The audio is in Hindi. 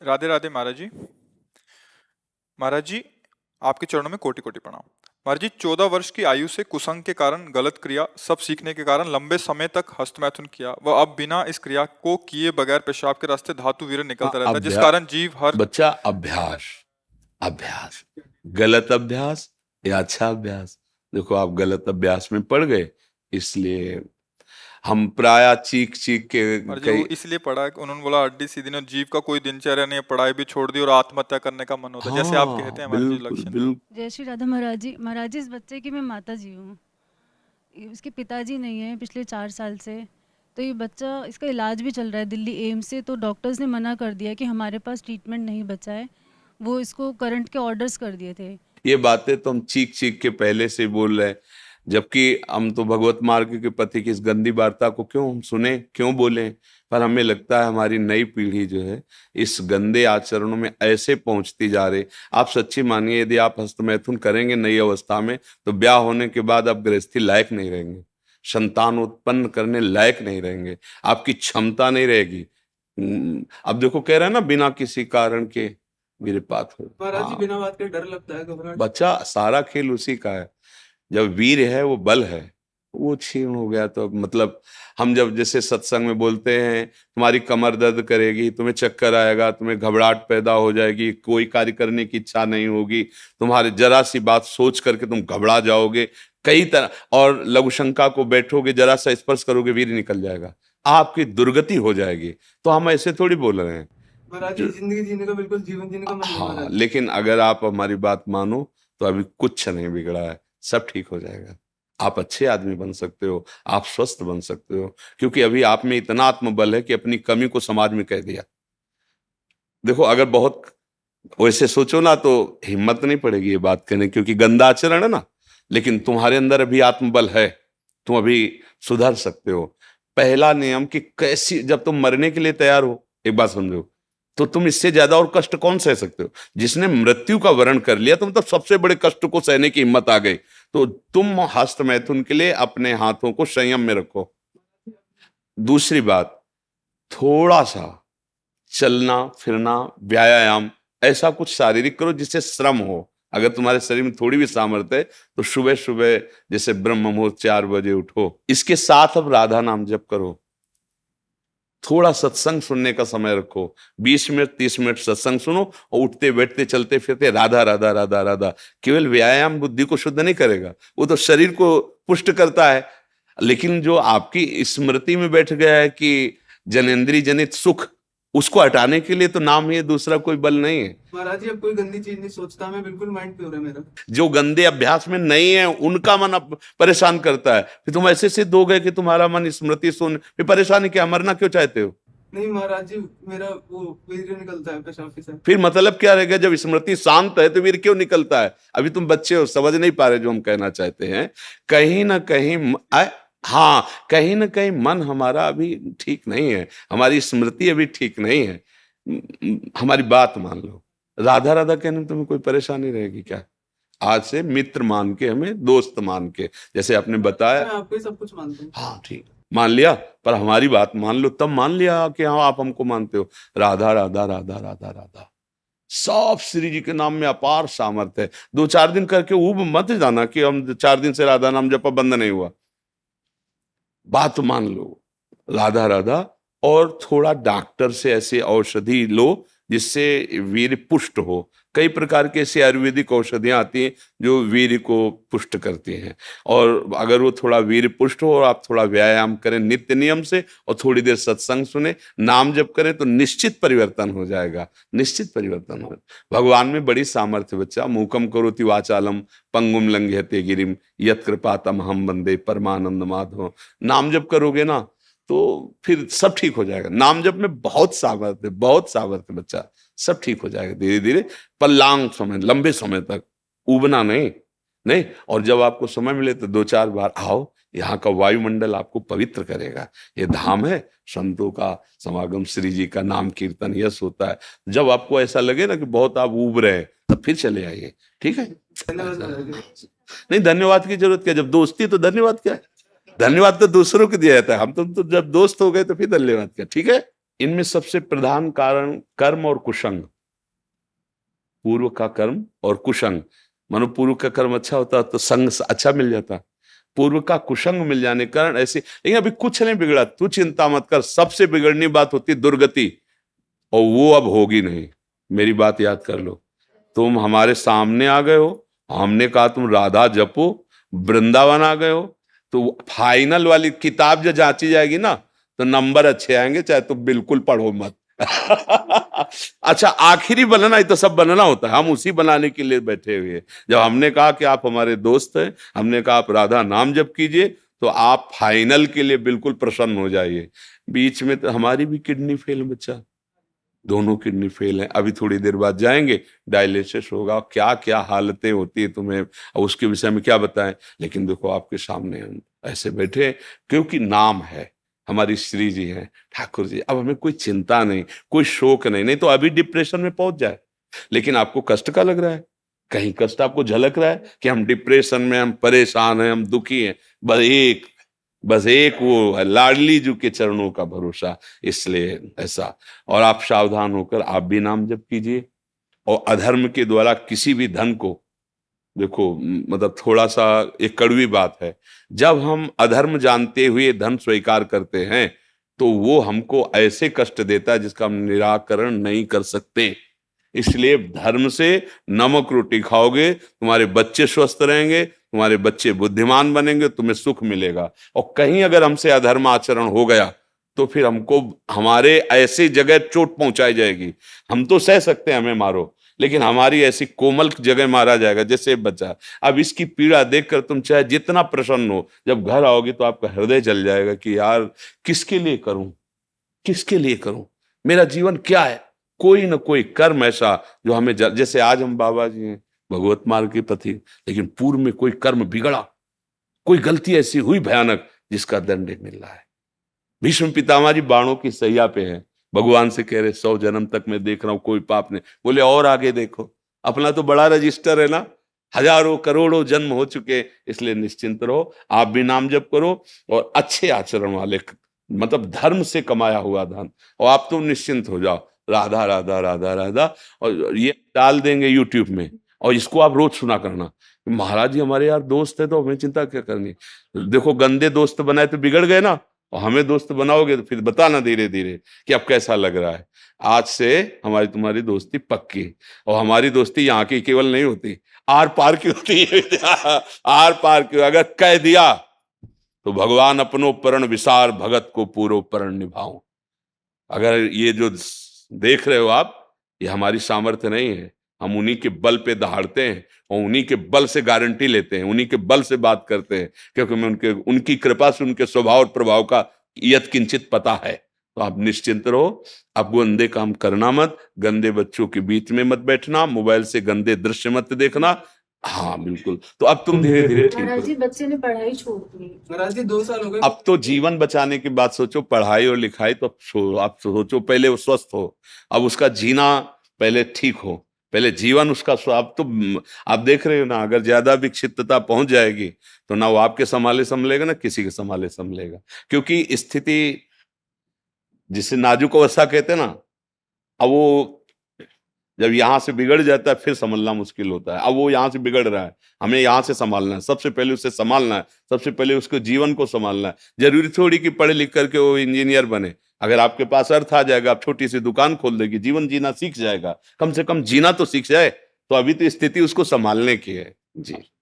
राधे राधे महाराज जी। महाराज जी, आपके चरणों में कोटि कोटि प्रणाम। महाराज जी, 14 वर्ष की आयु से कुसंग के कारण गलत क्रिया सब सीखने के कारण लंबे समय तक हस्तमैथुन किया व अब बिना इस क्रिया को किए बगैर पेशाब के रास्ते धातु वीर्य हाँ, निकलता रहता है, जिस अभ्यास। कारण जीव हर बच्चा, अभ्यास। अभ्यास, गलत अभ्यास या अच्छा अभ्यास। देखो, आप गलत अभ्यास में पड़ गए, इसलिए हम प्राय चीख चीख के महाराज जी कई। वो इसलिए पढ़ा कि उन्होंने बोला हड्डी सीधी नहीं, जीव का कोई दिनचर्या नहीं है, पढ़ाई भी छोड़ दी और आत्महत्या करने का मन होता है, जैसे आप कहते हाँ, हैं महाराज जी बिल्कुल लक्षण। बिल्कुल। जय श्री राधा महाराज जी। महाराज जी, इस बच्चे की मैं माता जी हूँ। उसके पिताजी नहीं है पिछले 4 साल से। तो ये बच्चा, इसका इलाज भी चल रहा है दिल्ली एम्स से। तो डॉक्टर्स ने मना कर दिया कि हमारे पास ट्रीटमेंट नहीं बचा है। वो इसको करंट के ऑर्डर्स कर दिए थे। ये बातें तो हम चीख चीख के पहले से बोल रहे हैं, जबकि हम तो भगवत मार्ग के पति की इस गंदी वार्ता को क्यों हम सुने, क्यों बोले। पर हमें लगता है हमारी नई पीढ़ी जो है इस गंदे आचरणों में ऐसे पहुंचती जा रही। आप सच्ची मानिए, यदि आप हस्तमैथुन करेंगे नई अवस्था में, तो ब्याह होने के बाद आप गृहस्थी लायक नहीं रहेंगे, संतान उत्पन्न करने लायक नहीं रहेंगे, आपकी क्षमता नहीं रहेगी। अब देखो, कह रहे हैं ना, बिना किसी कारण के वीरपात हो। महाराज जी, हाँ, बिना बात के डर लगता है, घबराहट। बच्चा, सारा खेल उसी का है। जब वीर है, वो बल है, वो क्षीण हो गया तो मतलब हम जब जैसे सत्संग में बोलते हैं, तुम्हारी कमर दर्द करेगी, तुम्हें चक्कर आएगा, तुम्हें घबराहट पैदा हो जाएगी, कोई कार्य करने की इच्छा नहीं होगी, तुम्हारे जरा सी बात सोच करके तुम घबरा जाओगे कई तरह, और लघु शंका को बैठोगे, जरा सा स्पर्श करोगे, वीर निकल जाएगा, आपकी दुर्गति हो जाएगी। तो हम ऐसे थोड़ी बोल रहे हैं। महाराज जी, जिंदगी जीने का बिल्कुल जीवन जीने का मन नहीं हाँ, महाराज जी। लेकिन अगर आप हमारी बात मानो तो अभी कुछ नहीं बिगड़ा है, सब ठीक हो जाएगा। आप अच्छे आदमी बन सकते हो, आप स्वस्थ बन सकते हो, क्योंकि अभी आप में इतना आत्मबल है कि अपनी कमी को समाज में कह दिया। देखो, अगर बहुत वैसे सोचो ना तो हिम्मत नहीं पड़ेगी ये बात कहने, क्योंकि गंदा आचरण है ना। लेकिन तुम्हारे अंदर अभी आत्मबल है, तुम अभी सुधर सकते हो। पहला नियम कि कैसी, जब तुम मरने के लिए तैयार हो, एक बात समझो, तो तुम इससे ज्यादा और कष्ट कौन सह सकते हो। जिसने मृत्यु का वरण कर लिया, तो मतलब सबसे बड़े कष्ट को सहने की हिम्मत आ गई। तो तुम हस्त मैथुन के लिए अपने हाथों को संयम में रखो। दूसरी बात, थोड़ा सा चलना फिरना, व्यायाम, ऐसा कुछ शारीरिक करो जिससे श्रम हो। अगर तुम्हारे शरीर में थोड़ी भी सामर्थ्य है तो सुबह सुबह जैसे ब्रह्म मुहूर्त 4 बजे उठो। इसके साथ अब राधा नाम जप करो। थोड़ा सत्संग सुनने का समय रखो, 20 मिनट 30 मिनट सत्संग सुनो, और उठते बैठते चलते फिरते राधा राधा राधा राधा। केवल व्यायाम बुद्धि को शुद्ध नहीं करेगा, वो तो शरीर को पुष्ट करता है। लेकिन जो आपकी स्मृति में बैठ गया है कि जनेंद्रिय जनित सुख, उसको हटाने के लिए तो नाम ही है, दूसरा कोई बल नहीं है। महाराज जी, अब कोई गंदी चीज नहीं सोचता, मैं बिल्कुल माइंड प्योर है मेरा। जो गंदे अभ्यास में नहीं है उनका मन अब परेशान करता है। फिर तुम ऐसे सिद्ध हो गए कि तुम्हारा मन स्मृति सुन, फिर परेशानी क्या, मरना क्यों चाहते हो। नहीं महाराज जी, मेरा वो वीर्य निकलता है पेशाब के साथ। फिर मतलब क्या रहेगा, जब स्मृति शांत है तो वीर क्यों निकलता है। अभी तुम बच्चे हो, समझ नहीं पा रहे जो हम कहना चाहते हैं। कहीं ना कहीं हाँ, कहीं ना कहीं मन हमारा अभी ठीक नहीं है, हमारी स्मृति अभी ठीक नहीं है। हमारी बात मान लो, राधा राधा कहने में तुम्हें कोई परेशानी रहेगी क्या। आज से मित्र मान के, हमें दोस्त मान के, जैसे आपने बताया। मैं आपको ही सब कुछ मानता हूँ। हाँ ठीक, मान लिया, पर हमारी बात मान लो, तब मान लिया कि हाँ आप हमको मानते हो। राधा राधा राधा राधा राधा, सब श्री जी के नाम में अपार सामर्थ्य है। 2-4 दिन करके ऊब मत जाना कि हम 4 दिन से राधा नाम जपा, बंद नहीं हुआ। बात मान लो, राधा राधा, और थोड़ा डॉक्टर से ऐसे औषधि लो जिससे वीर्य पुष्ट हो। कई प्रकार के ऐसे आयुर्वेदिक औषधियां आती हैं जो वीर्य को पुष्ट करती हैं। और अगर वो थोड़ा वीर्य पुष्ट हो और आप थोड़ा व्यायाम करें नित्य नियम से, और थोड़ी देर सत्संग सुने, नाम जप करें, तो निश्चित परिवर्तन हो जाएगा, निश्चित परिवर्तन हो। भगवान में बड़ी सामर्थ्य बच्चा। मूकम करोति वाचालम पंगुम लंघयते गिरिम यत् कृपातम हम वंदे परमानंद माधव। नाम जप करोगे ना तो फिर सब ठीक हो जाएगा। नाम जप में बहुत सामर्थ्य, बहुत सामर्थ्य बच्चा, सब ठीक हो जाएगा धीरे धीरे। पर लॉन्ग समय, लंबे समय तक उबना नहीं। नहीं, और जब आपको समय मिले तो 2-4 बार आओ, यहाँ का वायुमंडल आपको पवित्र करेगा। ये धाम है, संतों का समागम, श्री जी का नाम कीर्तन यश होता है। जब आपको ऐसा लगे ना कि बहुत आप उब रहे हैं, तब फिर चले आइए, ठीक है। धन्यवाद महाराज जी। नहीं, धन्यवाद की जरूरत क्या, जब दोस्ती तो धन्यवाद क्या है। धन्यवाद तो दूसरों को दिया जाता है, हम तुम तो जब दोस्त हो गए तो फिर धन्यवाद क्या, ठीक है। इनमें सबसे प्रधान कारण कर्म और कुसंग, पूर्व का कर्म और कुसंग। मानो पूर्व का कर्म अच्छा होता तो संग अच्छा मिल जाता, पूर्व का कुसंग मिल जाने के कारण ऐसे। लेकिन अभी कुछ नहीं बिगड़ा, तू चिंता मत कर। सबसे बिगड़नी बात होती दुर्गति, और वो अब होगी नहीं। मेरी बात याद कर लो, तुम हमारे सामने आ गए हो, हमने कहा तुम राधा जपो, वृंदावन आ गए हो, तो फाइनल वाली किताब जो जांची जाएगी ना, तो नंबर अच्छे आएंगे, चाहे तुम बिल्कुल पढ़ो मत। अच्छा, आखिरी बनना ही तो सब बनना होता है, हम उसी बनाने के लिए बैठे हुए हैं। जब हमने कहा कि आप हमारे दोस्त हैं, हमने कहा आप राधा नाम जप कीजिए, तो आप फाइनल के लिए बिल्कुल प्रसन्न हो जाइए। बीच में तो हमारी भी किडनी फेल, बच्चा, दोनों किडनी फेल है। अभी थोड़ी देर बाद जाएंगे, डायलिसिस होगा, क्या क्या हालतें होती है तुम्हें, और उसके विषय में क्या बताएं। लेकिन देखो आपके सामने हम ऐसे बैठे, क्योंकि नाम है, हमारी श्री जी हैं, ठाकुर जी। अब हमें कोई चिंता नहीं, कोई शोक नहीं, नहीं तो अभी डिप्रेशन में पहुंच जाए। लेकिन आपको कष्ट का लग रहा है, कहीं कष्ट आपको झलक रहा है कि हम डिप्रेशन में, हम परेशान हैं, हम दुखी हैं। बस एक वो है, लाडली जी के चरणों का भरोसा, इसलिए ऐसा। और आप सावधान होकर आप भी नाम जप कीजिए। और अधर्म के द्वारा किसी भी धन को, देखो मतलब थोड़ा सा एक कड़वी बात है, जब हम अधर्म जानते हुए धन स्वीकार करते हैं तो वो हमको ऐसे कष्ट देता है जिसका हम निराकरण नहीं कर सकते। इसलिए धर्म से नमक रोटी खाओगे, तुम्हारे बच्चे स्वस्थ रहेंगे, तुम्हारे बच्चे बुद्धिमान बनेंगे, तुम्हें सुख मिलेगा। और कहीं अगर हमसे अधर्म आचरण हो गया तो फिर हमको हमारे ऐसी जगह चोट पहुंचाई जाएगी। हम तो सह सकते हैं, हमें मारो, लेकिन हमारी ऐसी कोमल जगह मारा जाएगा, जैसे बच्चा। अब इसकी पीड़ा देखकर तुम चाहे जितना प्रसन्न हो, जब घर आओगे तो आपका हृदय जल जाएगा कि यार किसके लिए करूं, किसके लिए करूं, मेरा जीवन क्या है। कोई ना कोई कर्म ऐसा जो हमें जैसे आज हम बाबा जी हैं, भगवत मार्ग के पथी, लेकिन पूर्व में कोई कर्म बिगड़ा, कोई गलती ऐसी हुई भयानक जिसका दंड मिल रहा है। भीष्म पितामह जी बाणों की सैया पे हैं, भगवान से कह रहे 100 जन्म तक मैं देख रहा हूं कोई पाप नहीं। बोले और आगे देखो, अपना तो बड़ा रजिस्टर है ना, हजारों करोड़ों जन्म हो चुके, इसलिए निश्चिंत रहो। आप भी नाम जप करो, और अच्छे आचरण वाले, मतलब धर्म से कमाया हुआ धन, और आप तो निश्चिंत हो जाओ। राधा राधा राधा राधा, और ये डाल देंगे यूट्यूब में, और इसको आप रोज सुना करना। महाराज जी हमारे यार दोस्त है, तो हमें चिंता क्या करनी। देखो गंदे दोस्त बनाए तो बिगड़ गए ना, और हमें दोस्त बनाओगे तो फिर बताना धीरे धीरे कि अब कैसा लग रहा है। आज से हमारी तुम्हारी दोस्ती पक्की, और हमारी दोस्ती यहाँ की केवल नहीं होती, आर पार की होती है। आर पार की, अगर कह दिया तो भगवान अपनो परण विसार, भगत को पूरो परण निभाओ। अगर ये जो देख रहे हो आप, ये हमारी सामर्थ्य नहीं है, हम उन्हीं के बल पे दहाड़ते हैं, और उन्हीं के बल से गारंटी लेते हैं, उन्हीं के बल से बात करते हैं, क्योंकि हमें उनकी कृपा से उनके स्वभाव और प्रभाव का यत किंचित पता है। तो आप निश्चिंत रहो, आप गंदे काम करना मत, गंदे बच्चों के बीच में मत बैठना, मोबाइल से गंदे दृश्य मत देखना। हाँ बिल्कुल, तो अब तुम धीरे धीरे ठीक महाराज जी हो। बच्चे ने पढ़ाई छोड़ दी। महाराज जी 2 साल हो गए। अब तो जीवन बचाने की बात सोचो, पढ़ाई और लिखाई तो आप सोचो, पहले वो स्वस्थ हो, अब उसका जीना पहले ठीक हो, पहले जीवन उसका अब तो आप देख रहे हो ना, अगर ज्यादा विक्षिप्तता पहुंच जाएगी तो ना वो आपके संभाले संभलेगा, ना किसी के संभाले संभलेगा। क्योंकि स्थिति जिसे नाजुक अवस्था कहते हैं ना, अब वो जब यहां से बिगड़ जाता है फिर संभलना मुश्किल होता है। अब वो यहां से बिगड़ रहा है, हमें यहां से संभालना है, सबसे पहले उसे संभालना है, सबसे पहले उसको जीवन को संभालना है। जरूरी थोड़ी कि पढ़े लिख करके वो इंजीनियर बने। अगर आपके पास अर्थ आ जाएगा, आप छोटी सी दुकान खोल देगी, जीवन जीना सीख जाएगा, कम से कम जीना तो सीख जाए। तो अभी तो स्थिति उसको संभालने की है। जी।